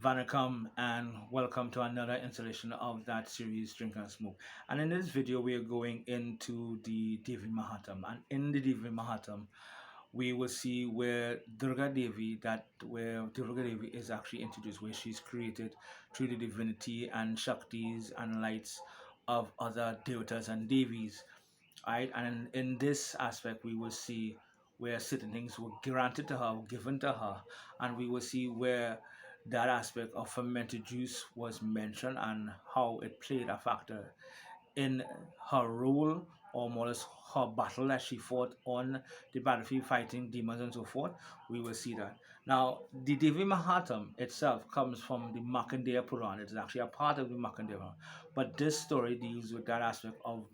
Vanakam and welcome to another installation of that series Drink and Smoke. And in this video we are going into the Devi Mahatmyam, and in the Devi Mahatmyam we will see where Durga Devi is actually introduced, where she's created through the divinity and Shaktis and lights of other devatas and devis, right? And in this aspect, we will see where certain things were granted to her, given to her, and we will see where that aspect of fermented juice was mentioned and how it played a factor in her role, or more or less her battle that she fought on the battlefield fighting demons and so forth. We will see that. Now, the Devi Mahatmyam itself comes from the Markandeya Puran. It is actually a part of the Markandeya Puran. But this story deals with that aspect of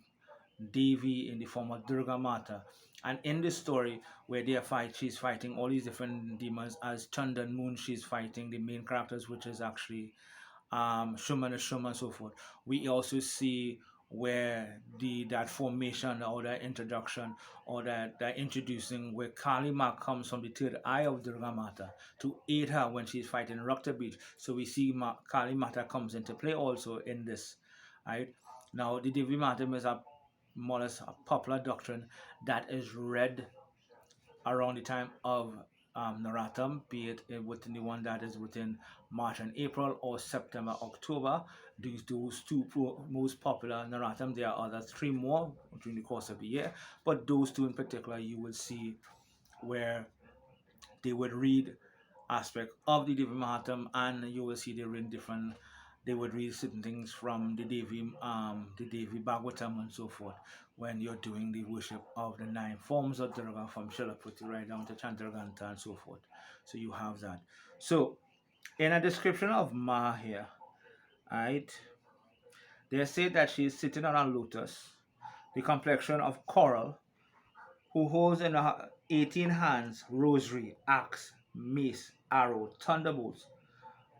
Devi in the form of Durga Mata. And in this story, where they fight, she's fighting all these different demons. As Chand and Moon, she's fighting the main characters, which is actually Shuman and Shuma and so forth. We also see where that formation or that introduction or that introducing where Kali Ma comes from the third eye of Durga Mata to aid her when she's fighting Rakta Beach. So we see Kali Mata comes into play also in this, right? Now the Devi Mata is a more or less a popular doctrine that is read around the time of Naratam, be it within the one that is within March and April or September, October. Those two most popular Naratam. There are other three more during the course of the year, but those two in particular you will see where they would read aspect of the Devi Mahatmyam, and you will see they read different. They would read certain things from the Devi Bhagavatam and so forth when you're doing the worship of the nine forms of Durga from Shilapati right down to Chandraganta and so forth. So you have that. So in a description of Ma here, right, they say that she is sitting on a lotus, the complexion of coral, who holds in her 18 hands rosary, axe, mace, arrow, thunderbolts,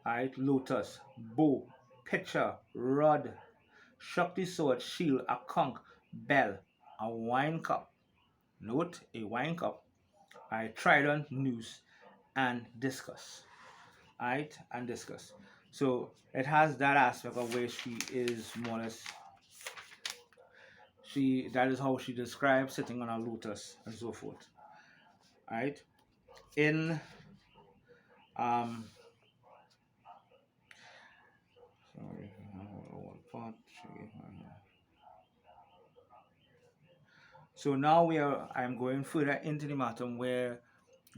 right, lotus, bow, pitcher, rod, Shakti sword, shield, a conch, bell, a wine cup, note a wine cup, right, trident, noose, and discus, right, and discus. So it has that aspect of where she is more or less, that is how she describes sitting on a lotus and so forth, right. In um sorry, one part. So now I'm going further into the matter where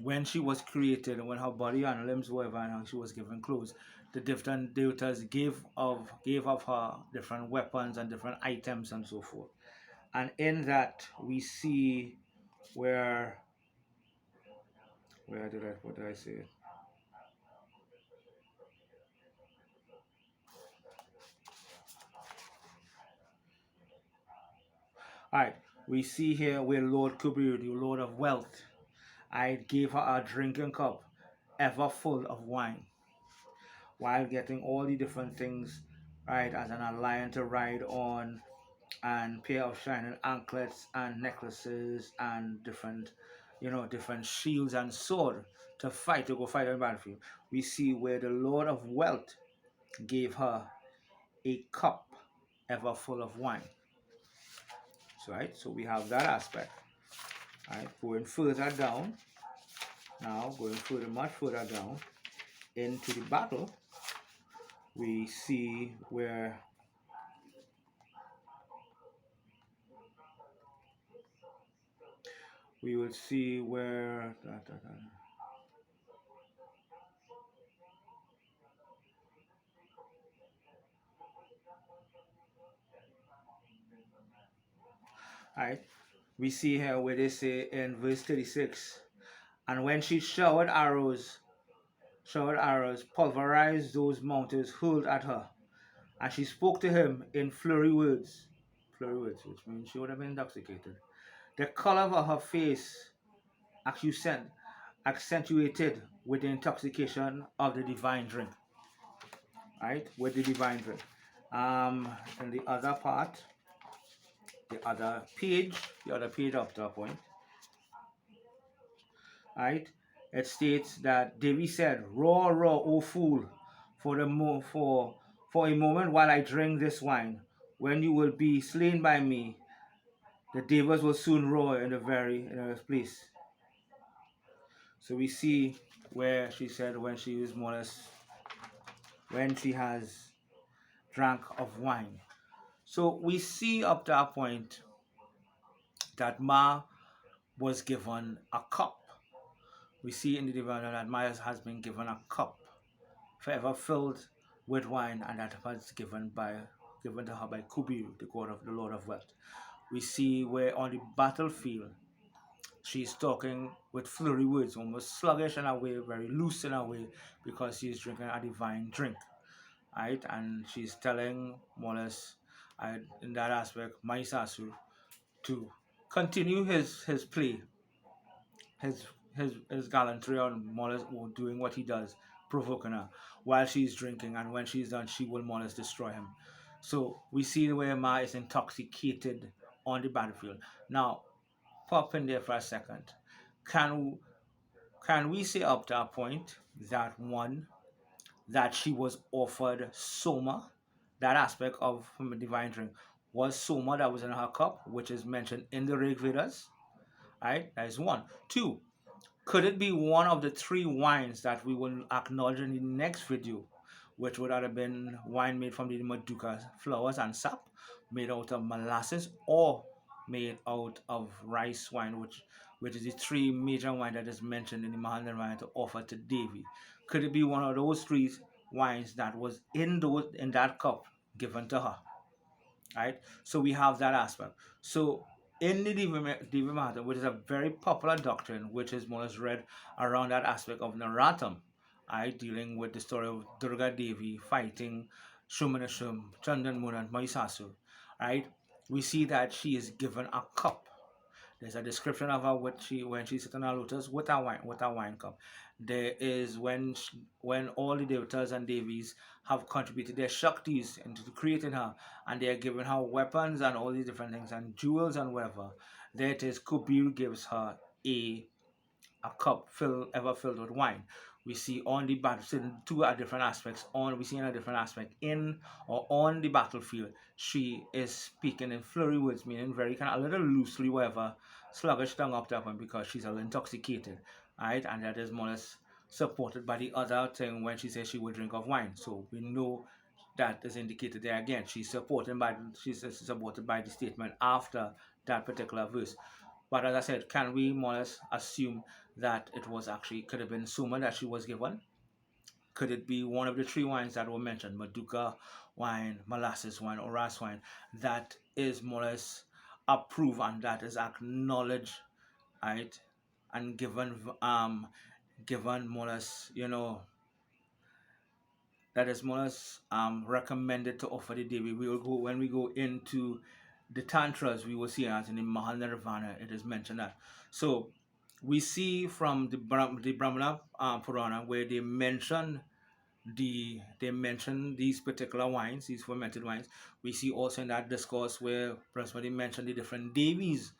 when she was created and when her body and limbs were and she was given clothes, the different devatas gave of her different weapons and different items and so forth. And in that we see where what did I say? Alright, we see here where Lord Kubir, the Lord of Wealth, I gave her a drinking cup ever full of wine, while getting all the different things, right, as an lion to ride on, and pair of shining anklets and necklaces and different, different shields and sword to go fight on the battlefield. We see where the Lord of Wealth gave her a cup ever full of wine. So right, so we have that aspect. Right, going further down, now going much further down into the battle, we see where we will see where right, we see here where they say in verse 36, and when she showered arrows, pulverized those mountains hurled at her, and she spoke to him in flurry words, which means she would have been intoxicated. The color of her face accentuated with the intoxication of the divine drink, right? With the divine drink. And the other part, the other page up to a point, right? It states that Devi said, "Roar, roar, O fool, for a moment while I drink this wine, when you will be slain by me, the devils will soon roar in the very place. So we see where she said when she is more or less when she has drank of wine. So we see up to that point that Ma was given a cup. We see in the divine that Ma has been given a cup, forever filled with wine, and that was given to her by Kubiru, the god of the Lord of Wealth. We see where on the battlefield she's talking with flurry words, almost sluggish in a way, very loose in a way, because she's drinking a divine drink, right? And she's telling more or less, in that aspect, Maisasu to continue his play, his his gallantry on more or less doing what he does, provoking her while she's drinking, and when she's done, she will more or less destroy him. So we see the way Ma is intoxicated on the battlefield. Now, pop in there for a second. Can can we say up to a point that one that she was offered soma, that aspect of from a divine drink was soma that was in her cup, which is mentioned in the Rig Vedas, right? That is one. Two, could it be one of the three wines that we will acknowledge in the next video, which would have been wine made from the Maduka flowers and sap, made out of molasses, or made out of rice wine, which is the three major wine that is mentioned in the Mahanarayana to offer to Devi? Could it be one of those three wines that was in that cup given to her? Right? So we have that aspect. So in the Devi Mahatmyam, which is a very popular doctrine, which is more or less read around that aspect of Naratam, right, dealing with the story of Durga Devi fighting Shumanashum, Chandanmun, and Maisasu, right? We see that she is given a cup. There's a description of her when she's sitting on a lotus with a wine cup. There is when all the devatas and devis have contributed their shaktis into creating her, and they are giving her weapons and all these different things and jewels and whatever. There it is. Kubir gives her a a cup ever filled with wine. We see on the battlefield two different aspects. We see in a different aspect in or on the battlefield. She is speaking in flurry words, meaning very kind of a little loosely, whatever, sluggish tongue up that one because she's a little intoxicated, right? And that is more or less supported by the other thing when she says she will drink of wine. So we know that is indicated there again. She's supported by the statement after that particular verse. But as I said, can we more or less assume that it was actually could have been Suma that she was given? Could it be one of the three wines that were mentioned, Maduka wine, molasses wine, or rice wine, that is more or less approved and that is acknowledged, right? And given more or less, that is more or less recommended to offer the Devi. We will go when we go into the tantras. We will see as in the Mahanirvana it is mentioned that. So we see from the Brahmana Purana where they mention these particular wines, these fermented wines. We see also in that discourse where Prasmati mentioned the different devis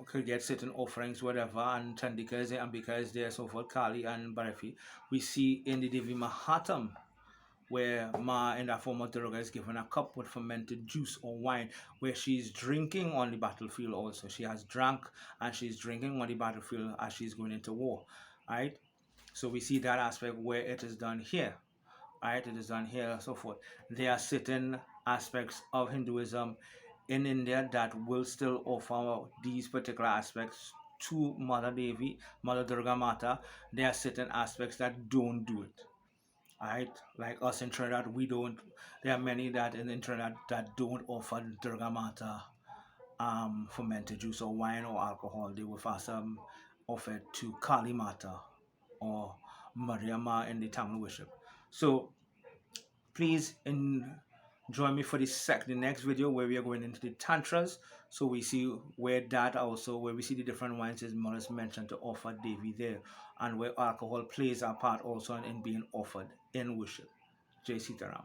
could get certain offerings, whatever, and Chandika is there, Ambika is there, so forth, Kali and Bharafi. We see in the Devi Mahatmyam where Ma in the form of Durga is given a cup with fermented juice or wine, where she's drinking on the battlefield also. She has drank and she's drinking on the battlefield as she's going into war, right? So we see that aspect where it is done here, right? It is done here and so forth. There are certain aspects of Hinduism in India that will still offer these particular aspects to Mother Devi, Mother Durga Mata. There are certain aspects that don't do it, right? Like us in Trinidad, we don't. There are many that in Trinidad that don't offer Durga Mata fermented juice or wine or alcohol. They will first offer it to Kali Mata or Mariamma in the Tamil worship. So please join me for the next video where we are going into the tantras. So we see where we see the different wines is more or less mentioned to offer Devi there, and where alcohol plays a part also in being offered in worship. Jai Sitaram.